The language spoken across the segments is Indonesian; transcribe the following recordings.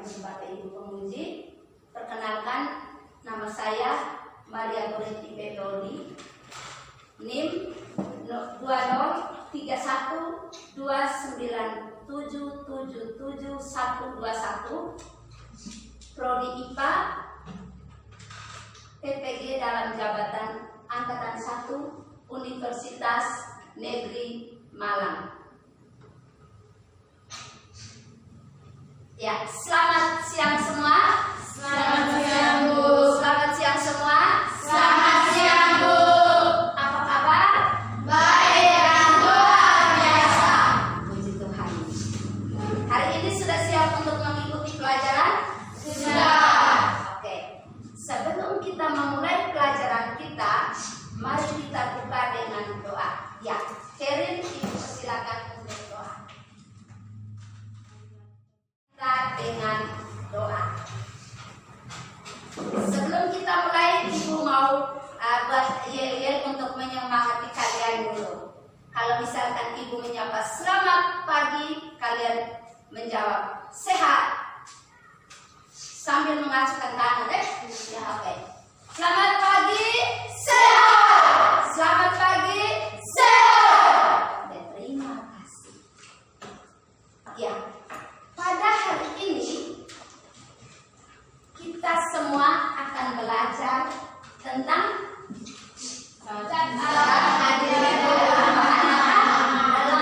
sebagai ibu penguji. Perkenalkan, nama saya Maria Goretti Pedoli, NIM 2031297777121, Prodi IPA, PPG dalam jabatan Angkatan 1 Universitas Negeri Malang. Ya, selamat siang semua. Selamat siang, Bu. Selamat siang semua. Selamat siang, Bu. Apa kabar? Baik dan luar biasa. Puji Tuhan. Hari ini sudah siap untuk mengikuti pelajaran? Sudah. Oke. Sebelum kita memulai pelajaran kita, mari kita buka dengan doa. Ya, Sherin, Ibu persilakan untuk doa. Kita dengan doa. Sebelum kita mulai, Ibu mau buat yel-yel untuk menyemangati kalian dulu. Kalau misalkan Ibu menyapa selamat pagi, kalian menjawab sehat sambil mengacukan tangan, ya, oke. Selamat pagi, sehat. Selamat pagi, sehat. Oke, terima kasih. Ya, pada hari ini kita semua akan belajar tentang dalam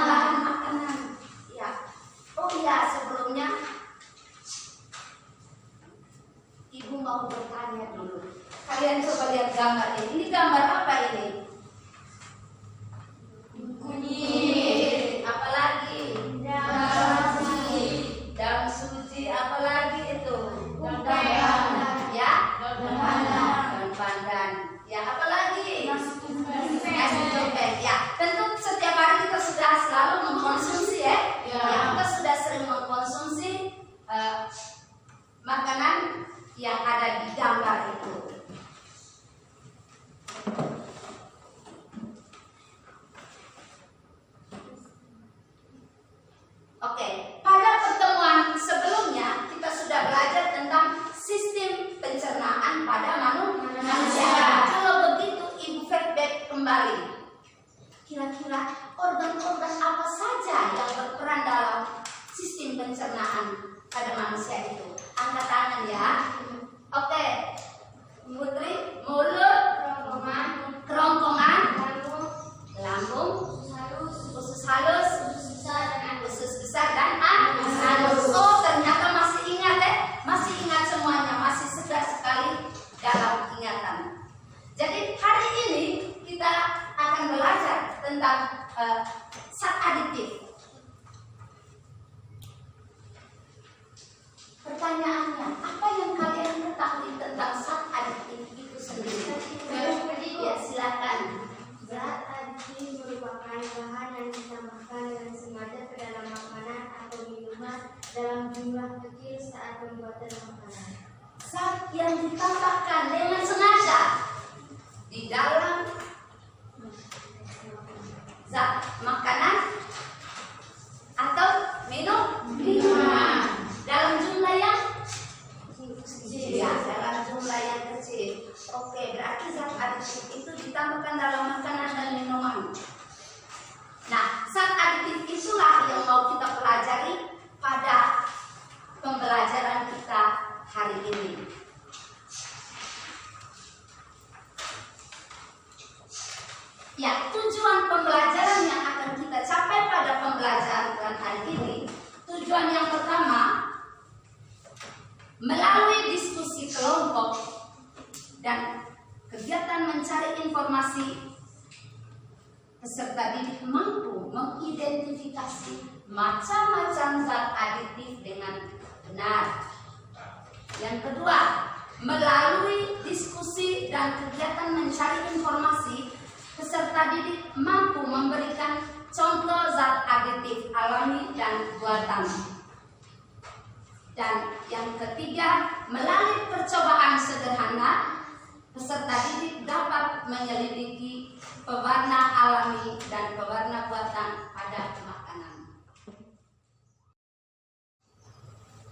bahan makanan. Ya. Oh iya, sebelumnya Ibu mau bertanya dulu. Kalian coba lihat gambar ini. Ini gambar apa ini? Kunyit. Apalagi? Daun suji. Apalagi itu? Daun pandan. Ya? Daun pandan. Daun pandan. Ya, apalagi? Nasi tumpeng. Nasi tumpeng. Ya, tentu setiap hari kita sudah selalu mengkonsumsi ya. Ya. Kita sudah sering mengkonsumsi makanan yang ada di gambar itu. Oke, pada pertemuan sebelumnya kita sudah belajar tentang sistem pencernaan pada manusia. Kalau begitu, Ibu feedback kembali. Kira-kira organ-organ apa saja yang berperan dalam sistem pencernaan pada manusia itu? Angkat tangan ya. Oke, Putri, mulut, kerongkongan, lambung, usus halus, usus besar dan halus. Oh, ternyata masih ingat ya? Masih ingat semuanya, masih segar sekali dalam ingatan. Jadi hari ini kita akan belajar tentang zat aditif. Pertanyaannya, apa yang kalian ketahui tentang zat aditif itu sendiri? Ya, silakan. Zat aditif merupakan bahan yang ditambahkan dengan sengaja ke dalam makanan atau minuman dalam jumlah kecil saat pembuatan makanan. Zat yang ditambahkan dengan sengaja di dalam zat makanan atau minuman dalam jumlah yang kecil. Ya, dalam jumlah yang kecil. Oke, berarti zat aditif itu ditambahkan dalam makanan dan minuman. Nah, zat aditif itulah yang mau kita pelajari pada pembelajaran kita hari ini. Ya, tujuan pembelajaran yang akan kita capai pada pembelajaran hari ini, tujuan yang pertama, melalui diskusi kelompok dan kegiatan mencari informasi, peserta didik mampu mengidentifikasi macam-macam zat aditif dengan benar. Yang kedua, melalui diskusi dan kegiatan mencari informasi, peserta didik mampu memberikan contoh zat aditif alami dan buatan. Dan yang ketiga, melalui percobaan sederhana, peserta didik dapat menyelidiki pewarna alami dan pewarna buatan pada makanan.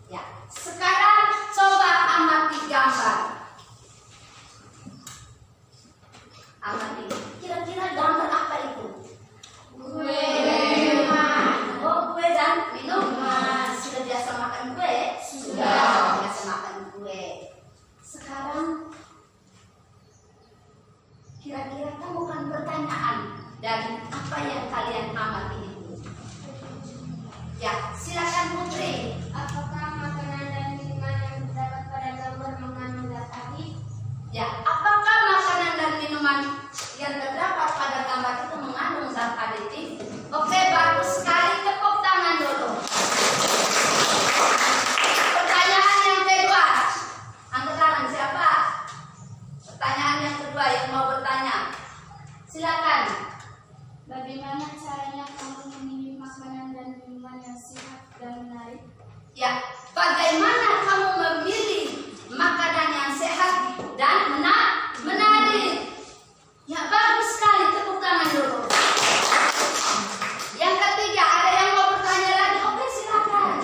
Ya, sekarang Ya, bagaimana kamu memilih makanan yang sehat dan menarik? Ya, bagus sekali, tepuk tangan dulu. Yang ketiga, ada yang mau bertanya lagi? Oke, silakan.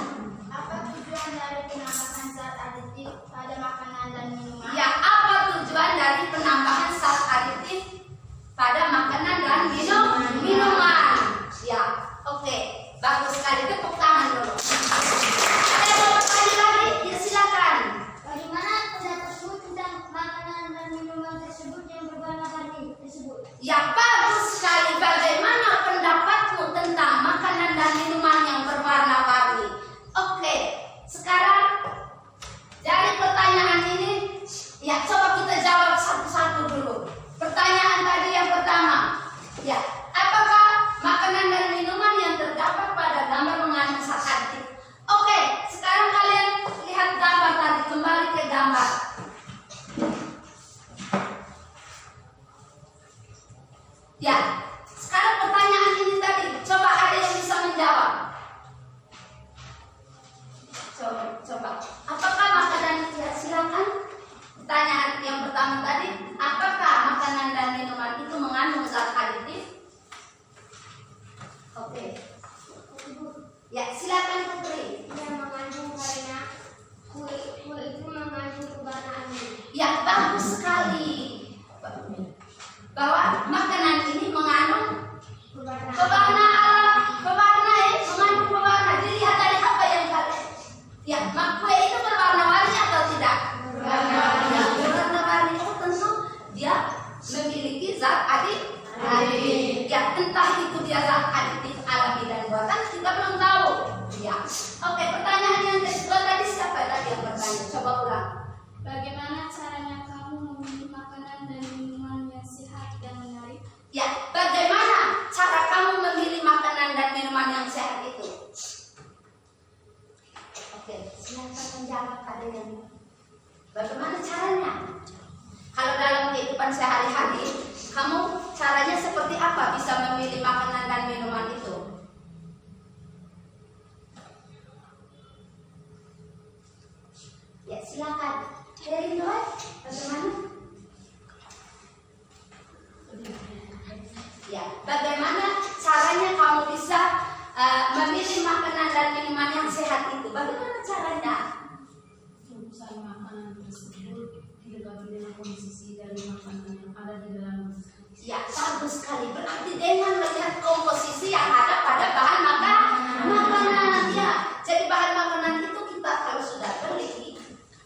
Apa tujuan dari penambahan zat aditif pada makanan dan minuman? Ya, apa tujuan dari penambahan zat aditif pada makanan dan minuman? Ya, oke, bagus sekali, tepuk tangan dulu. Ada yang mau bertanya lagi? Ya, silakan. Bagaimana pendapatmu tentang makanan dan minuman tersebut yang berwarna-warni tersebut? Ya, bagus sekali. Bagaimana pendapatmu tentang makanan dan minuman yang berwarna-warni? Oke, sekarang dari pertanyaan ini, ya coba kita jawab satu-satu dulu. Pertanyaan tadi yang pertama, ya, apakah makanan dan minuman yang terdapat pada gambar mengandung zat aditif? Oke, sekarang kalian lihat gambar tadi, kembali ke gambar. Ya, sekarang pertanyaan ini tadi, coba ada yang bisa menjawab. Coba. Apakah makanan, ya silakan. Pertanyaan yang pertama tadi, apakah makanan dan minuman itu mengandung zat aditif? Oke. Ya, silakan Putri. Yang mengandung karena kue itu mengandung pewarnaan. Ya, bagus sekali. Bahwa makanan ini mengandung pewarna. Dilihat dari apa yang kalian. Ya, kue itu berwarna-warni atau tidak? Berwarna-warni. Oh, tentu dia memiliki zat aditif. Ya, entah itu dia zat aditif alami dan buatan, kita belum tahu. Ya, oke. Pertanyaan yang kedua tadi, siapa tadi yang bertanya? Coba ulang. Bagaimana caranya kamu memilih makanan dan minuman yang sehat dan menarik? Ya, bagaimana cara kamu memilih makanan dan minuman yang sehat itu? Oke, silakan menjawab. Ada yang bagaimana caranya? Kalau dalam kehidupan sehari-hari, kamu caranya seperti apa bisa memilih makanan dan minuman itu? Ya, silakan. Dari Noel, bagaimana? Ya, bagaimana caranya kamu bisa memilih makanan dan minuman yang sehat itu? Bagaimana caranya? Mencari makanan tersebut didekati dengan komposisi dari makanan yang ada di dalam. Ya, bagus sekali. Berarti dengan melihat komposisi yang ada pada bahan makanan. Ya, jadi bahan makanan itu kita kalau sudah beli,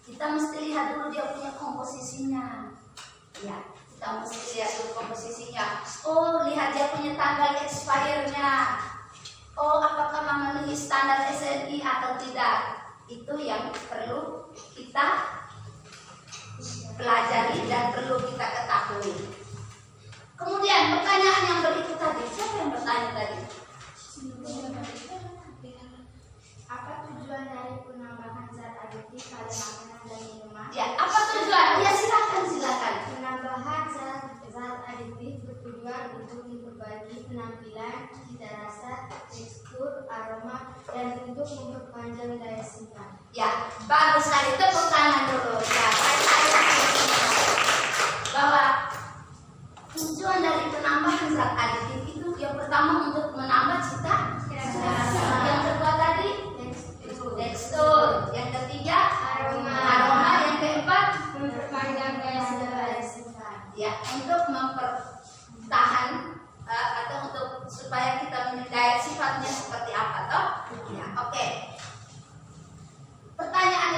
kita mesti lihat dulu dia punya komposisinya. Ya, kita mesti lihat dulu komposisinya. Oh, lihat dia punya tanggal expire-nya. Oh, apakah memenuhi standar SNI atau tidak? Itu yang perlu kita pelajari dan perlu kita ketahui. Kemudian pertanyaan yang berikut tadi, siapa yang bertanya tadi? Apa tujuan dari penambahan zat aditif pada makanan dan minuman? Ya, apa tujuan? Ya, silakan. Penambahan zat aditif bertujuan untuk memperbaiki penampilan, cita rasa, tekstur, aroma, dan untuk memperpanjang daya simpan. Ya, bagus sekali. Tepuk tangan dulu. Ya, bahwa tujuan dari penambahan zat aditif itu yang pertama untuk menambah cita rasa. Yang kedua tadi tekstur. Yang ketiga aroma. Yang keempat Memperpanjang daya simpan. ya, untuk mempertahan atau untuk supaya kita daya sifatnya seperti apa toh? Ya, oke. Pertanyaan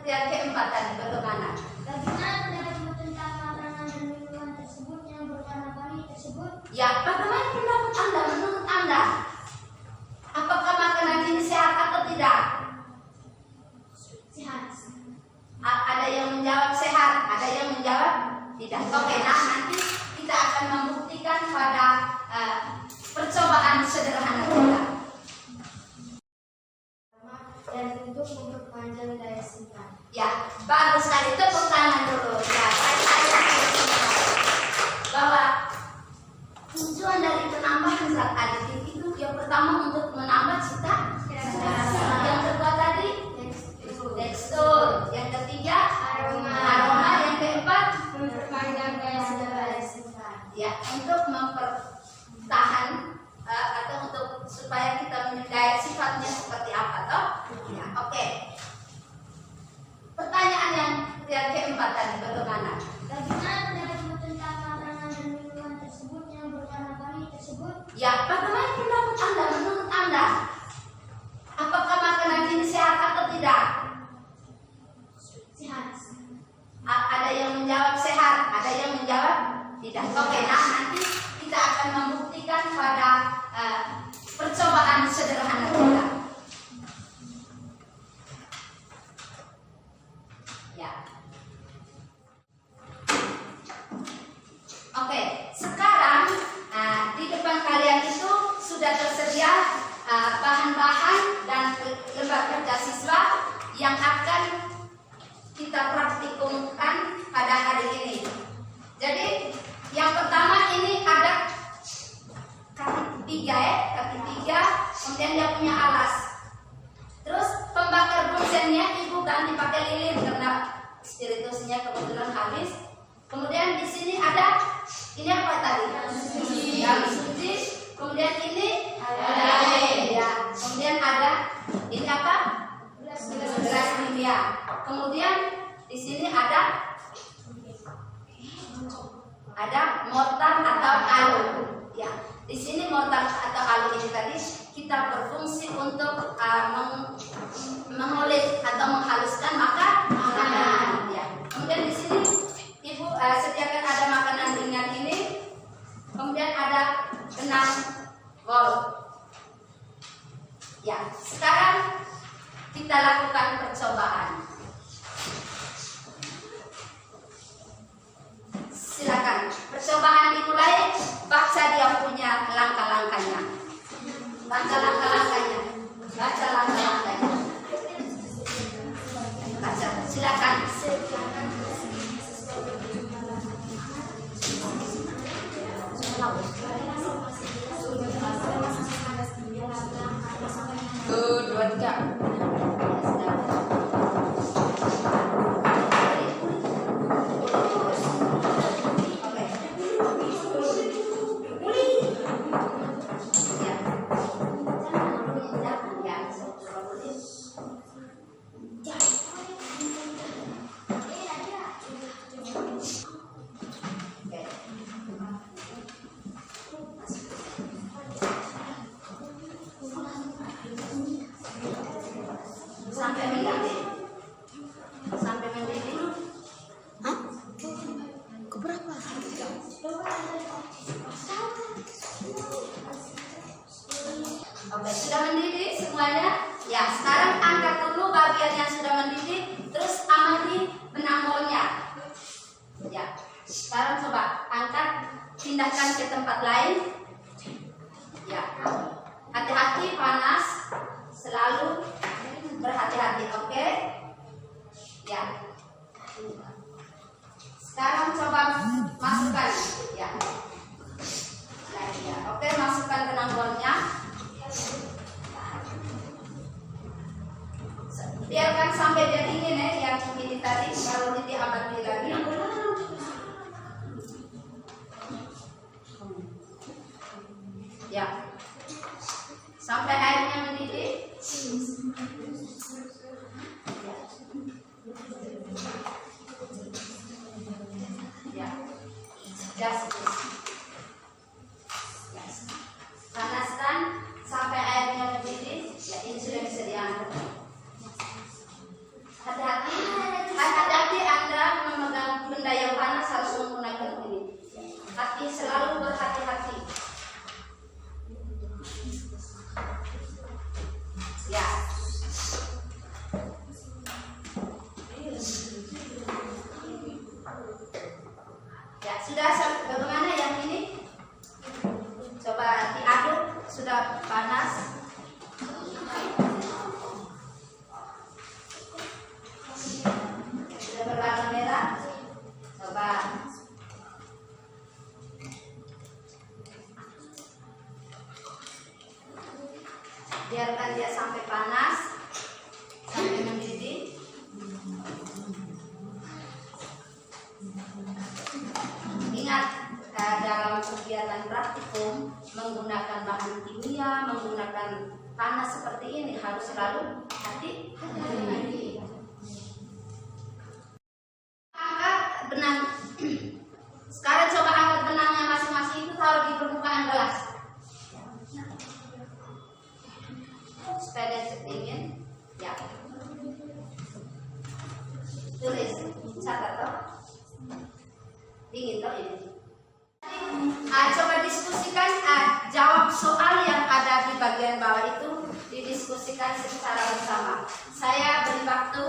yang keempat tadi, bagaimana? Bagaimana pendapatmu tentang makanan dan minuman tersebut yang berwarna-warni tersebut? Ya, bagaimana pendapat Anda? Menurut Anda, apakah makanan ini sehat atau tidak? Sehat. Ada yang menjawab sehat, ada yang menjawab tidak. Oke, nah nanti kita akan membuktikan pada percobaan sederhana kita. Dan untuk memperpanjang daya simpan. Ya, bagus sekali. Tepuk tangan dulu. Ya, bahwa tujuan dari penambahan zat aditif itu yang pertama untuk menambah cita rasa. Yang kedua tadi Ya. Oke, sekarang di depan kalian itu sudah tersedia bahan-bahan dan lembar kerja siswa yang akan kita praktikumkan pada hari ini. Jadi yang pertama ini ada kaki tiga, kemudian dia punya alas. Terus pembakar bunsennya ibu ganti pakai lilin karena spiritusnya kebetulan habis. Kemudian di sini ada ini apa tadi? Yang suci. Kemudian ini ya. Kemudian ada ini apa? Gelas kimia. Kemudian di sini ada mortar atau alu. Ya, di sini mortar atau alu ini tadi kita berfungsi untuk mengulik atau menghaluskan makanan. Ya. Kemudian di sini ibu sediakan ada makanan ringan ini. Kemudian ada benang wol. Ya, sekarang kita lakukan percobaan. Silakan, percobaan dimulai. Baca dia punya langkah-langkahnya. Baca langkah-langkahnya. Baca langkah-langkahnya. Baca, silakan. Dua, tiga. Sampai mendidih. Hah? Keberapa? Oke, sudah mendidih semuanya. Ya, sekarang angkat dulu bagian yang sudah mendidih, terus amati benang wolnya. Ya, sekarang coba angkat, pindahkan ke tempat lain. Ya, hati-hati panas, selalu berhati-hati, oke? Ya. Sekarang coba masukkan, ya. Nah, ya. Oke, masukkan benang wolnya. Biarkan sampai dia dingin ya, yang ini tadi, kalau tidak abadi lagi. Ya. Sampai airnya mendidih. Ya. Panaskan sampai airnya mendidih. Ya, ini sudah bisa diangkat. Hati-hati Anda memegang benda yang panas harus menggunakan ini. Hati, selalu berhati-hati. Ya. Ya, sudah bagaimana yang ini? Coba diaduk, sudah panas. Sudah berwarna merah. Coba. Biarkan dia sampai panas, sampai mendidih. Ingat, dalam kegiatan praktikum menggunakan bahan kimia, menggunakan panas seperti ini harus selalu hati-hati. Angkat benang. Sekarang coba angkat benangnya masing-masing itu taruh di permukaan gelas. Supaya dia dingin. Ya. Tulis, catat toh. Dingin toh ini. Coba diskusikan, jawab soal yang ada di bagian bawah itu didiskusikan secara bersama. Saya beri waktu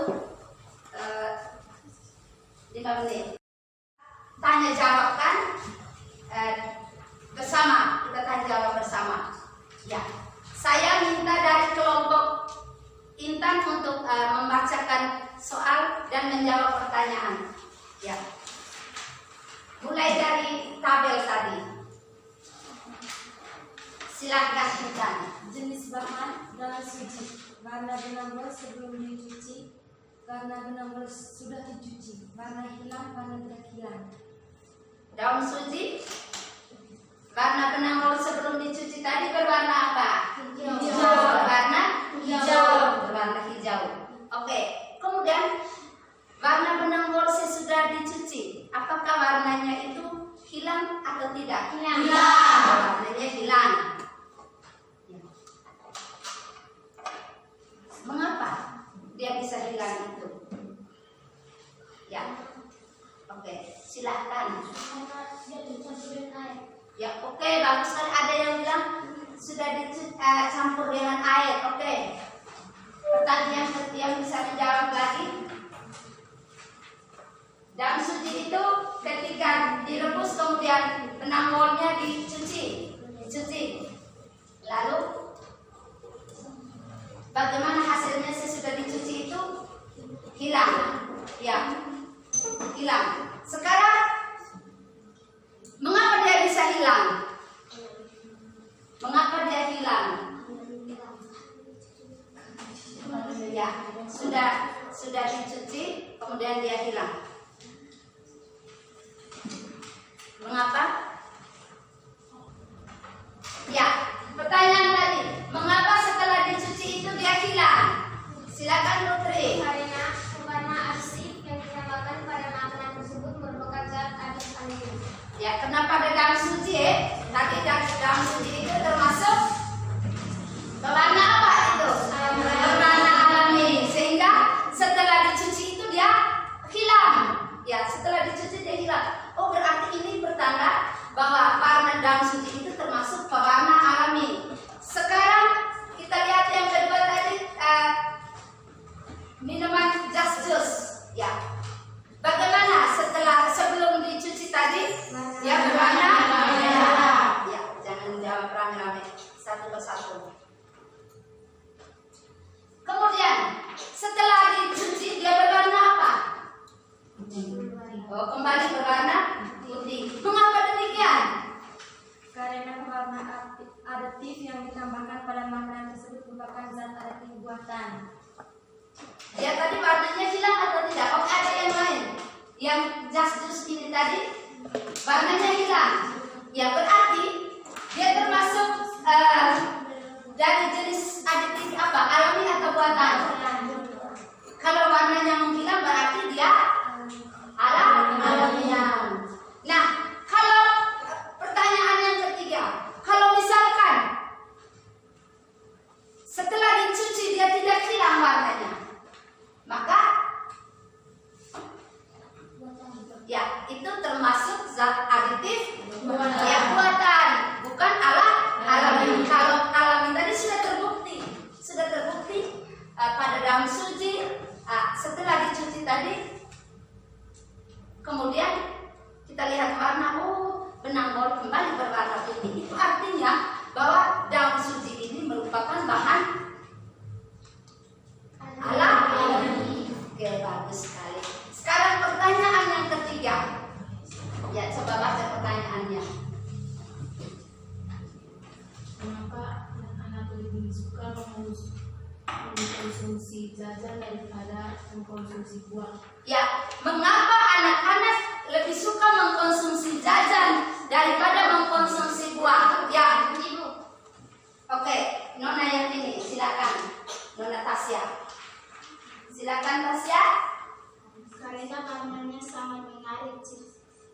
untuk membacakan soal dan menjawab pertanyaan. Ya. Mulai dari tabel tadi. Silakan Intan. Jenis bahan dalam suci. Warna benang bol sebelum dicuci, warna benang bol sudah dicuci, warna hilang, warna tidak hilang. Daun suci. Warna benang bol sebelum dicuci tadi berwarna apa? Hijau. Berwarna Hijau. Berwarna hijau. Oke. Kemudian warna benang bol sesudah dicuci, apakah warnanya itu hilang atau tidak? Hilang. Warnanya hilang. Mengapa dia bisa hilang itu? Ya, oke, silahkan. Karena dia dicampurin air. Ya, oke, bagus sekali. Ada yang bilang sudah dicampur dengan air. Oke. Pertanyaan yang bisa menjawab lagi. Daun suci itu ketika direbus kemudian benang bolnya dicuci. Lalu bagaimana hasilnya sesudah dicuci itu? Hilang. Ya. Hilang. Sekarang mengapa dia bisa hilang? Mengapa dia hilang? Ya, sudah dicuci kemudian dia hilang. Mengapa? Ya, pertanyaan tadi, mengapa setelah dicuci itu dia hilang? Silakan Putri. Karena pewarna arsip yang ditambahkan pada makanan tersebut merupakan zat adit alami. Ya, kenapa ada daun suci ya? Tadi daun suci itu termasuk pewarna apa itu? Pewarna alami. Sehingga setelah dicuci itu dia hilang. Ya, setelah dicuci dia hilang. Oh, berarti ini pertanda bahwa warna daun suci itu termasuk pewarna alami. Sekarang kita lihat yang kedua tadi, minuman Just Juice. Ya, bagaimana sebelum dicuci tadi? Ya, berwarna merah. Ya, jangan jawab rame-rame, satu persatu. Kemudian setelah dicuci dia berwarna apa? Oh, kembali berwarna putih. Mengapa demikian? Karena pewarna adiktif yang ditambahkan pada makanan tersebut merupakan zat adiktif buatan. Ya, tadi warnanya hilang atau tidak? Oke, ada yang lain. Yang Just Juice ini tadi warnanya hilang. Ya, berarti dia termasuk dari jenis aditif apa? Alami atau buatan? Kalau warnanya menghilang berarti dia alamiah. Nah, kalau pertanyaan yang ketiga, kalau misalkan setelah dicuci dia tidak hilang warnanya, maka ya itu termasuk zat aditif ya buatan, bukan alami. Kalau alami tadi sudah terbukti pada daun suci setelah dicuci tadi, kemudian kita lihat warna, benang bol kembali berwarna putih. Itu artinya bahwa daun suci ini merupakan bahan alami. Oke, bagus sekali. Sekarang pertanyaan yang ketiga. Ya, coba baca pertanyaannya. Mengapa anak-anak lebih suka mengkonsumsi jajan daripada mengkonsumsi buah? Ya, mengapa anak-anak lebih suka mengkonsumsi jajan daripada mengkonsumsi buah? Ya, Ibu. Oke, Nona yang ini, silakan. Nona Tasya. Silakan Tasya. Karena warnanya sangat menarik,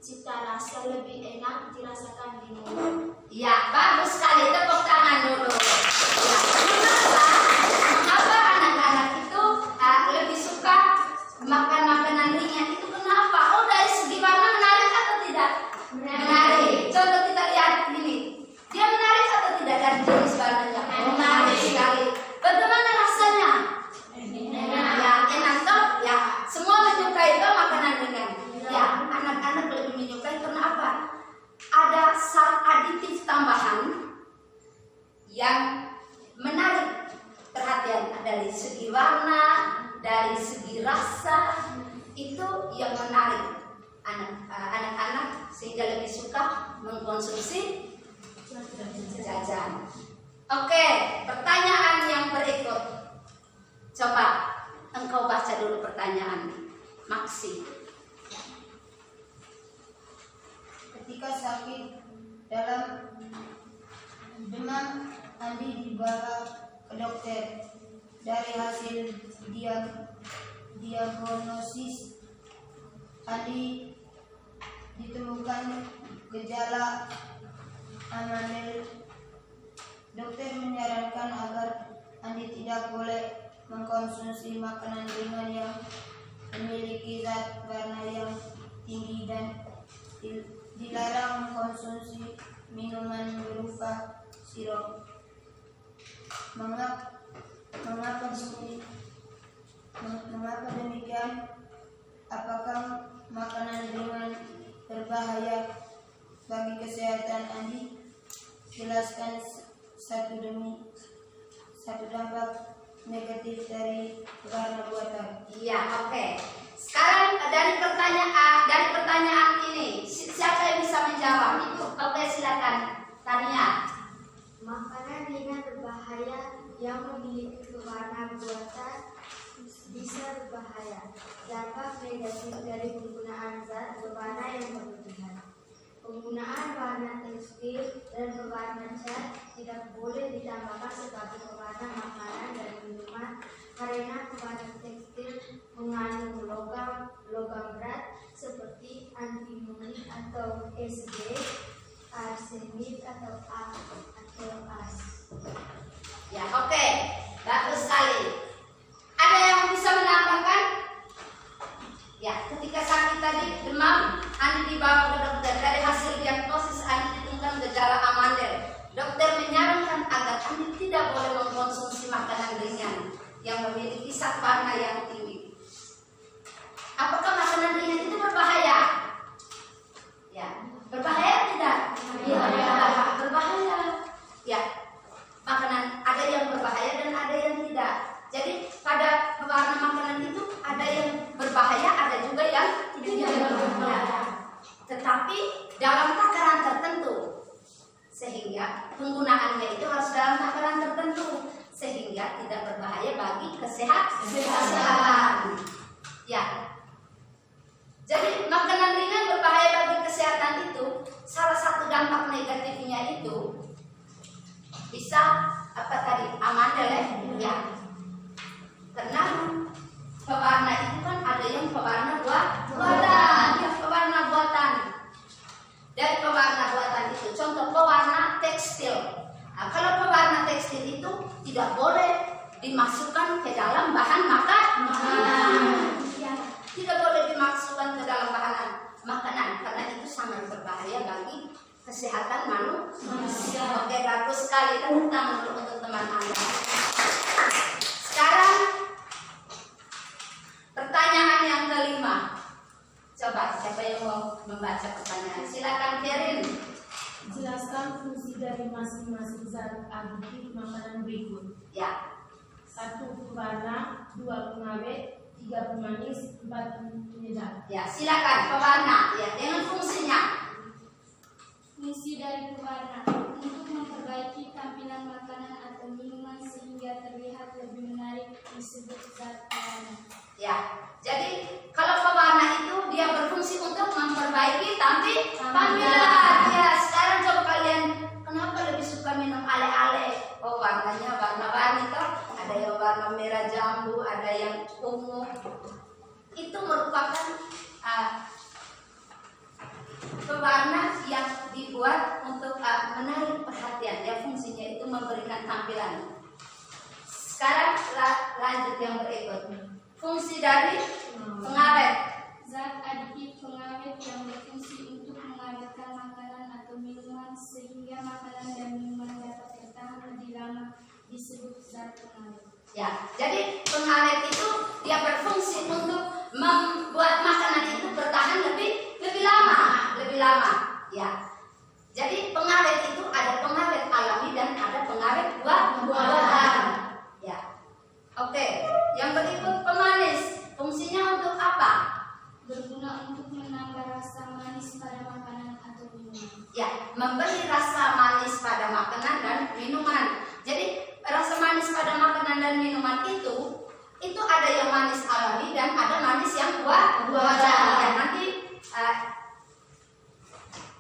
cita rasa lebih enak dirasakan di mulut. Ya, bagus sekali. Tepuk tangan dulu. Ya, mengapa anak-anak itu lebih suka makan makanan ringan itu? Kenapa? Oh, dari segi warna menarik atau tidak? Menarik. Contoh kita lihat ini. Dia menarik atau tidak dari jenis warnanya? Menarik sekali. Bagaimana rasanya? Ya, enak toh? Ya, semua menyukai toh makanan ringan. Ya, anak-anak lebih menyukai karena apa? Ada zat aditif tambahan dari segi rasa itu yang menarik anak-anak sehingga lebih suka mengkonsumsi jajan. Oke, pertanyaan yang berikut. Coba engkau baca dulu pertanyaan Maksi. Ketika sakit dalam demam, Andi dibawa ke dokter. Dari hasil diagnosis Andi ditemukan gejala amandel. Dokter menyarankan agar Andi tidak boleh mengkonsumsi makanan ringan yang memiliki zat warna yang tinggi dan dilarang mengkonsumsi minuman berupa sirup. Mengapa demikian? Apakah makanan ringan berbahaya bagi kesehatan Andi? Jelaskan satu demi satu dampak negatif dari warna buatan. Iya, oke. Sekarang dari pertanyaan ini, siapa yang bisa menjawab? Oke, silakan. Tania. Makanan ringan berbahaya yang memiliki pewarna buatan bisa berbahaya. Dampak negatif dari penggunaan zat berwarna yang berlebihan. Penggunaan warna tekstil dan pewarna cat tidak boleh ditambahkan sebagai pewarna makanan dan minuman karena pewarna tekstil mengandung logam berat seperti antimoni atau Sg, arsenik atau as. Ya, oke. Bagus sekali. Ada yang bisa menambahkan? Ya, ketika sakit tadi demam, Andi dibawa ke dokter. Dari hasil diagnosis Andi ditemukan gejala amandel. Dokter menyarankan agar Andi tidak boleh mengkonsumsi makanan ringan yang memiliki zat warna yang tinggi. Apakah makanan ringan itu berbahaya? Ya, berbahaya tidak? Iya, berbahaya. Ya, makanan ada yang berbahaya dan ada yang tidak. Jadi pada pewarna makanan itu ada yang berbahaya, ada juga yang tidak berbahaya. Tetapi dalam takaran tertentu, sehingga penggunaannya itu harus dalam takaran tertentu, sehingga tidak berbahaya bagi kesehatan. Ya. Jadi makanan ringan berbahaya bagi kesehatan itu salah satu dampak negatifnya itu bisa apa tadi amandel ya. Karena pewarna itu kan ada yang pewarna buatan, ya pewarna buatan. Dan pewarna buatan itu contoh pewarna tekstil. Nah, kalau pewarna tekstil itu tidak boleh dimasukkan ke dalam bahan makanan. Ya, tidak boleh dimasukkan ke dalam bahan makanan karena itu sangat berbahaya bagi kesehatan manusia. Oke, bagus sekali. Tepuk tangan dulu untuk teman Anda. Sekarang pertanyaan yang kelima. Coba siapa yang mau membaca pertanyaan? Silakan Kerin. Jelaskan fungsi dari masing-masing zat aditif makanan berikut. Ya. 1 pewarna, 2 pengawet, 3 pemanis, 4 penyedap. Ya, silakan pewarna ya dengan fungsinya. Fungsi dari pewarna untuk memperbaiki tampilan makanan atau minuman sehingga terlihat lebih menarik disebut zat pewarna. Ya, jadi kalau pewarna itu dia berfungsi untuk memperbaiki tampilan. Ya, sekarang coba kalian kenapa lebih suka minum ale-ale? Oh, warnanya warna-warni toh. Ada yang warna merah jambu, ada yang ungu. Itu merupakan pewarna yang dibuat untuk menarik perhatian. Ya, fungsinya itu memberikan tampilan. Sekarang lanjut yang berikut. Fungsi dari pengawet. Zat aditif pengawet yang berfungsi untuk mengawetkan makanan atau minuman sehingga makanan dan minuman dapat bertahan lebih lama disebut zat pengawet. Ya, jadi pengawet itu dia berfungsi untuk membuat makanan itu bertahan lebih lama. Ya. Jadi pengawet itu ada pengawet alami dan ada pengawet buatan. Ya. Oke, yang berikut pemanis. juga untuk menambah rasa manis pada makanan atau minuman. Ya, memberi rasa manis pada makanan dan minuman. Jadi rasa manis pada makanan dan minuman itu ada yang manis alami dan ada manis yang buatan. Ya, nanti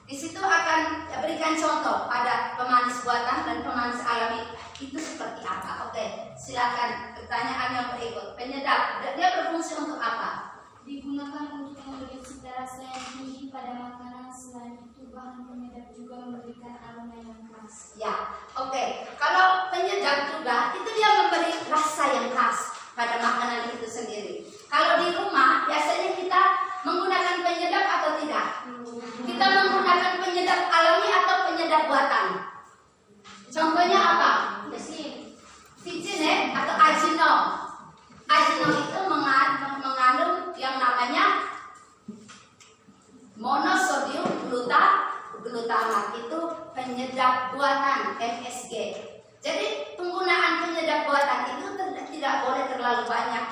di situ akan berikan contoh pada pemanis buatan dan pemanis alami itu seperti apa. Oke, silakan pertanyaan yang berikut. Penyedap, dia berfungsi untuk apa? Digunakan untuk memberi cita rasa yang tinggi pada makanan. Selain itu, bahan penyedap juga memberikan aroma yang khas. Ya, oke. Kalau penyedap juga, itu dia memberi rasa yang khas pada makanan itu sendiri. Kalau di rumah, biasanya kita menggunakan penyedap atau tidak? Kita menggunakan penyedap alami atau penyedap buatan? Contohnya apa? Vicine atau agino. Agino itu mengandung yang namanya monosodium glutamat, itu penyedap buatan MSG. Jadi penggunaan penyedap buatan itu tidak boleh terlalu banyak.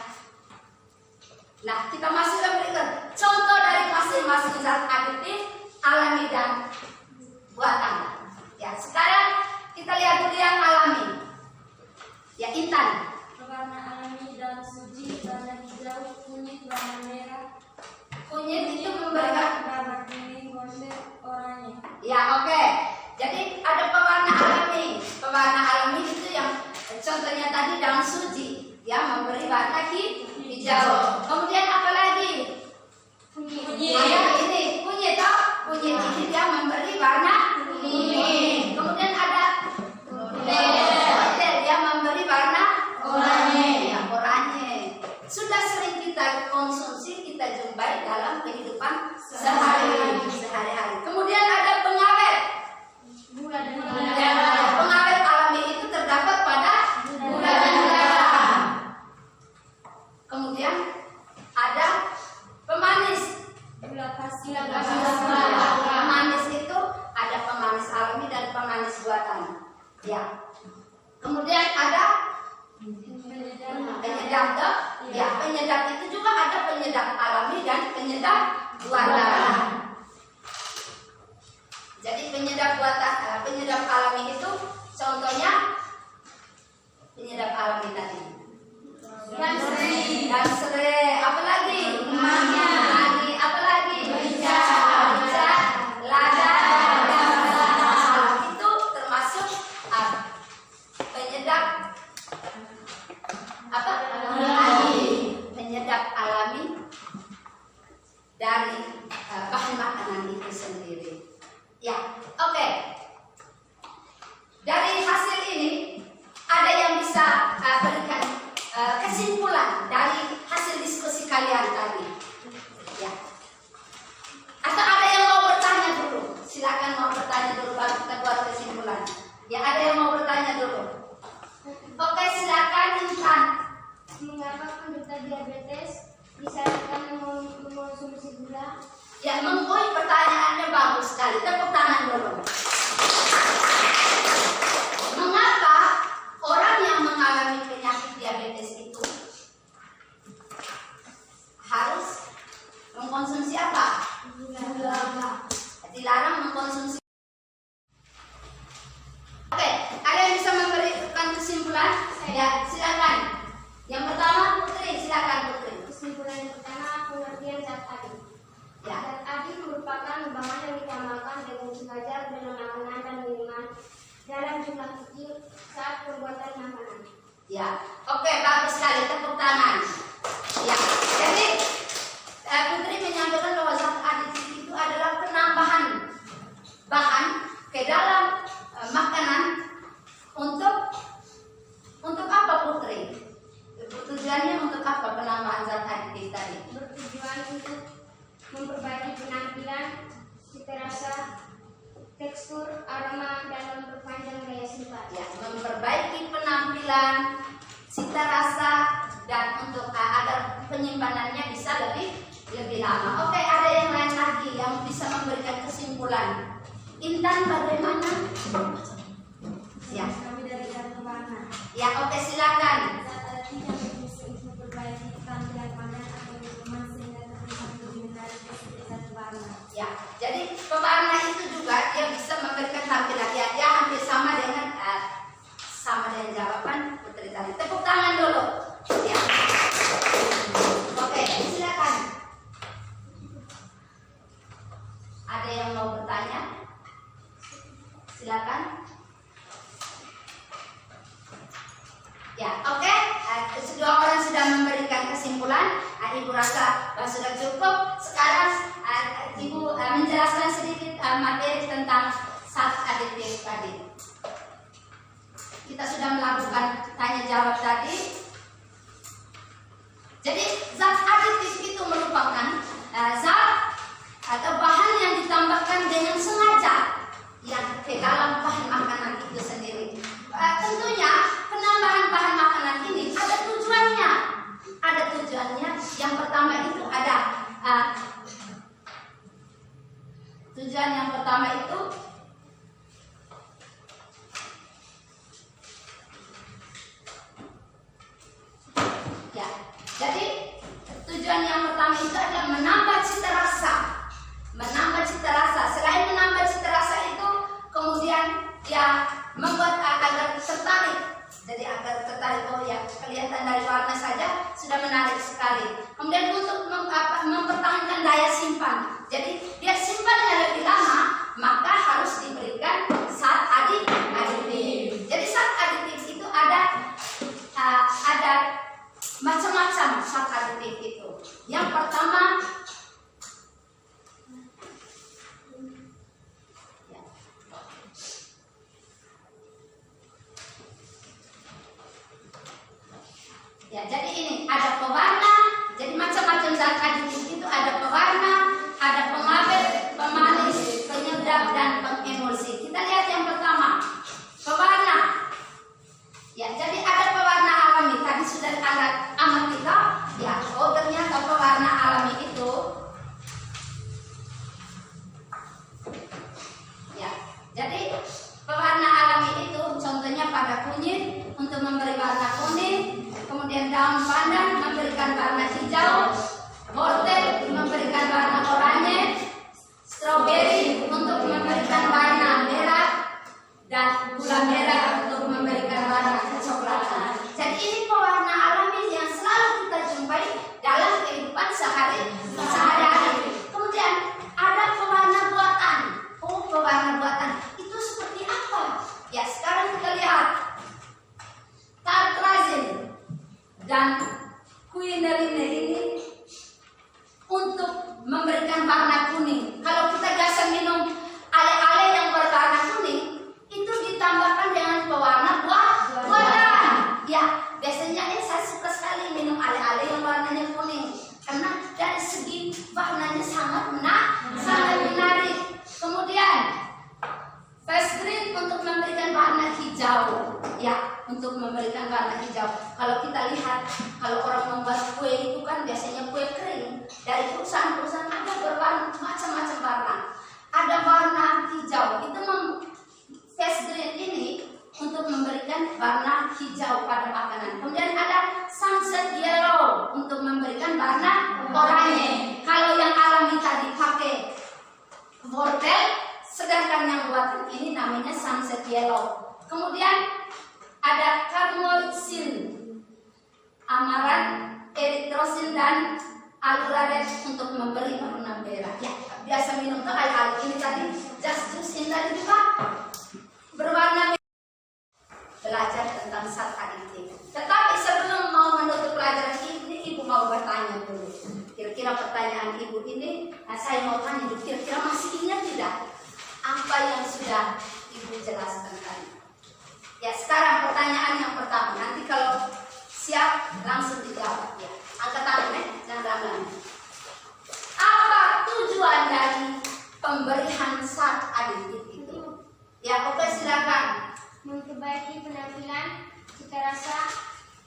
Nah, kita masuk ke berikut. Contoh dari masing-masing zat aditif alami dan buatan. Ya, sekarang kita lihat dulu yang alami. Ya, Intan. Pewarna alami daun suji, warna hijau, kunyit, warna merah. Kunyit itu memberikan warna kuning, warna oranye. ya, oke. Jadi ada pewarna alami. Pewarna alami itu yang contohnya tadi daun suji, ya, memberi warna hijau. Kemudian apa lagi? Kunyit. Ini kunyit, toh? Kunyit ini dia memberi warna kuning. Kemudian ada hotel, dia memberi warna oranye. Ya, oranye. Sudah sering kita konsumsi, kita jumpai dalam kehidupan sehari-hari. Kemudian ada pengawet. Gula dan Ya, pengawet alami itu terdapat pada gula dan garam. Kemudian ada pemanis. gula pasir. Pemanis itu ada pemanis alami dan pemanis buatan. Ya. Kemudian ada penyedap, toh? Ya, penyedap itu juga ada penyedap alami dan penyedap buatan. Jadi penyedap buatan, penyedap alami itu contohnya penyedap alami tadi. Dan serai, apa lagi? Mani, apa lagi? Merica, lada, itu termasuk penyedap apa? Penyedap alami dari bahan makanan itu sendiri. Ya, oke. Dari hasil ini ada yang bisa berikan kesimpulan dari hasil diskusi kalian tadi. Ya. Atau ada yang mau bertanya dulu? Silakan mau bertanya dulu baru kita buat kesimpulan. Ya, ada yang mau bertanya dulu? Oke, silakan Intan. Mengapa penderita diabetes disarankan mengonsumsi gula? Ya, pertanyaannya bagus sekali. Tepuk tangan dulu. Mengapa orang yang mengalami penyakit diabetes itu harus mengkonsumsi apa? Gula. Dilarang mengkonsumsi. Oke, ada yang bisa memberikan kesimpulan? Ya, silakan. Yang pertama, Putri, silakan Putri. Kesimpulan yang pertama, pengertian zat adit. Ya. Zat adit merupakan bahan yang ditambahkan dengan sengaja dalam makanan dan minuman dalam jumlah kecil saat pembuatan makanan. Ya, oke, bagus sekali, tepuk tangan. Ya, jadi Putri menyampaikan bahwa zat aditif itu adalah penambahan bahan ke dalam makanan untuk apa, Putri? Tujuannya untuk apa penambahan zat aditif tadi? Bertujuan untuk memperbaiki penampilan, cita rasa, tekstur, aroma, dan memperpanjang daya simpan. Ya, memperbaiki penampilan, cita rasa, dan untuk agar penyimpanannya bisa lebih lama. Oke, ada yang lain lagi yang bisa memberikan kesimpulan. Intan, bagaimana? Ya. Kami dari zat pewarna. Ya, oke, silakan. Zat adit yang berfungsi untuk memperbaiki tampilan makanan atau minuman sehingga terlihat lebih menarik Ibu rasa sudah cukup. Sekarang Ibu menjelaskan sedikit materi tentang zat aditif tadi. Kita sudah melakukan tanya jawab tadi. Jadi zat aditif itu merupakan zat atau bahan yang ditambahkan dengan sengaja yang ke dalam bahan makanan itu sendiri. Tentunya penambahan bahan makanan ini ada tujuannya. Ada tujuannya. Yang pertama itu ada tujuan yang pertama itu ya. Jadi tujuan yang pertama itu adalah menambah cita rasa. Menambah cita rasa. Selain menambah cita rasa itu, kemudian ya membuat agar tertarik. Jadi agar tertarik, oh ya kelihatan dari warna saja sudah menarik sekali. Kemudian untuk mempertahankan daya simpan. Jadi biar simpannya lebih lama, maka harus diberikan zat aditif. Jadi zat aditif itu ada macam-macam zat aditif itu. Yang pertama ya, jadi ini ada pewarna. Jadi macam-macam zat aditif itu ada pewarna, ada pengawet, pemanis, penyedap dan pengemulsi. Kita lihat yang pertama, pewarna. Ya, jadi ada pewarna alami. Tadi sudah ada amat kita. Ya, oh ternyata pewarna alami itu ya. Jadi pewarna alami itu contohnya pada kunyit untuk memberi warna kuning, kemudian daun pandan memberikan warna hijau, wortel memberikan warna oranye, stroberi untuk memberikan warna merah, dan gula merah untuk memberikan warna kecoklatan. Jadi ini pewarna alami yang selalu kita jumpai dalam kehidupan sehari-hari. Kemudian ada pewarna buatan. Oh, pewarna buatan itu seperti apa? Ya, sekarang kita lihat tartrazin dan quinine ini untuk memberikan warna kuning. Kalau kita biasa minum ale-ale yang berwarna kuning, itu ditambahkan dengan pewarna buatan. Ya, biasanya saya suka sekali minum ale-ale yang warnanya kuning karena dari segi warnanya sangat menarik. Kemudian fast green untuk memberikan warna hijau. Ya, untuk memberikan warna hijau. Kalau kita lihat, kalau orang membuat kue itu kan biasanya kue kering. Dari perusahaan-perusahaan ada berwarna macam-macam warna. Ada warna hijau. Itu fast green ini untuk memberikan warna hijau pada makanan. Kemudian ada sunset yellow untuk memberikan warna oranye. Kalau yang alami tadi pakai wortel, sedangkan yang buatan ini namanya sunset yellow. Kemudian ada carmoxyl, amaran, eritrosin dan aluraret untuk memberi warna merah. Ya, biasa minum tuh ale-ale ini tadi, just juice ini tadi juga berwarna merah. Belajar tentang zat aditif. Tetapi sebelum mau menutup pelajaran ini, Ibu mau bertanya dulu. Kira-kira pertanyaan Ibu ini, saya mau tanya dulu, kira-kira masih ingat tidak apa yang sudah Ibu jelaskan tadi? Ya, sekarang pertanyaan yang pertama. Nanti kalau siap langsung dijawab ya. Angkat tangan, jangan lama-lama. Apa tujuan dari pemberian zat aditif itu? Ya, oke, silakan. Memperbaiki penampilan, cita rasa,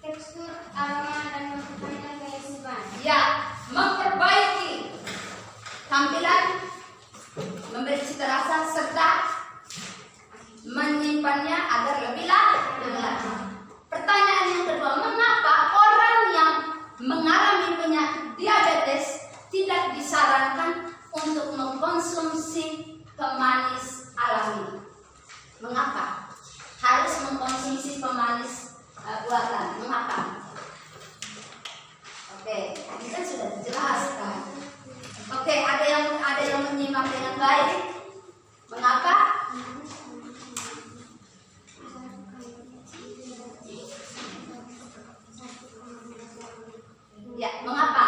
tekstur, aroma, dan mempertahankan daya simpan. Ya, memperbaiki tampilan, memberi cita rasa, serta menyimpannya agar lebih lama. Pertanyaan yang kedua, mengapa orang yang mengalami penyakit diabetes tidak disarankan untuk mengkonsumsi pemanis alami? Mengapa harus mengkonsumsi pemanis buatan? Mengapa? Oke, ini kan sudah dijelaskan. Oke, ada yang menyimak dengan baik. Mengapa? Ya, mengapa?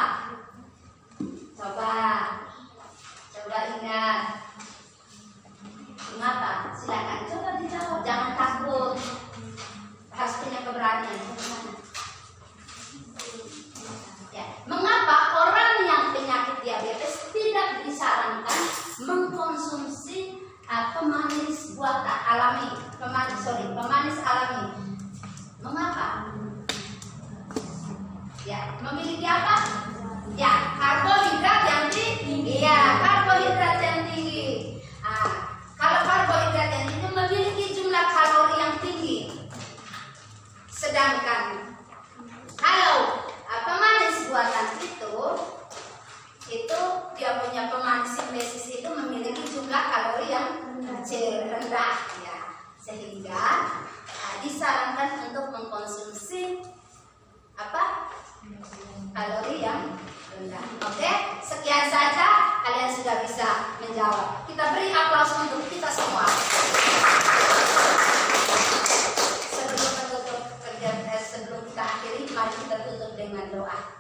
kalori yang rendah. Oke, sekian saja, kalian sudah bisa menjawab. Kita beri aplaus untuk kita semua. Sebelum kita akhiri, mari kita tutup dengan doa.